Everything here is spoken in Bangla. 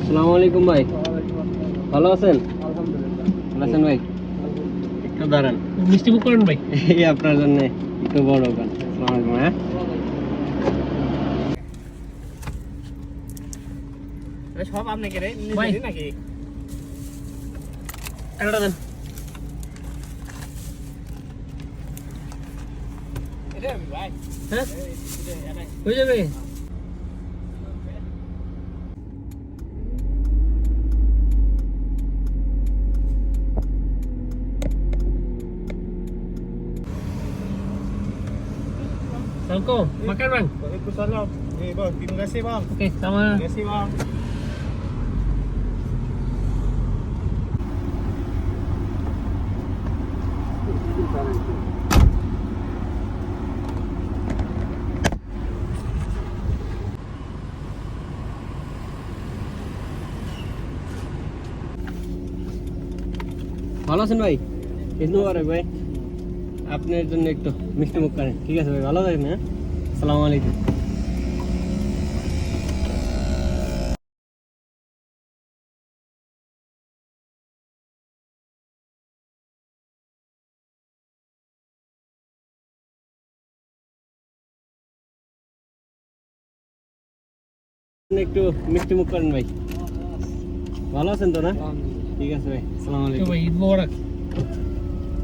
আসসালামু আলাইকুম ভাই, ভালো আছেন? ভালো আছেন ভাই? একটু দাঁড়ান, মিষ্টি মুখ করেন ভাই। এই আপনার জন্য একটু বড় গান। আসসালামু আলাইকুম। হ্যাঁ সব আপনি কে রে নাকি? টাকাটা দেন। ভাই হ্যাঁ হয়ে যাবে। Assalamualaikum. Makan bang. Waalaikumsalam. Bang, terima kasih bang. Okey, sama. Terima kasih bang. ভালো আছেন ভাই? ঈদ মুবারক ভাই। আপনার জন্য একটু মিষ্টি মুখ করেন, ঠিক আছে ভাই? ভালো থাকেন। হ্যাঁ, আসসালামু আলাইকুম। একটু মিষ্টি মুখ করেন ভাই। ভালো আছেন তো না? ঠিক আছে ভাই, আসসালামু আলাইকুম। Coba Eid Mubarak.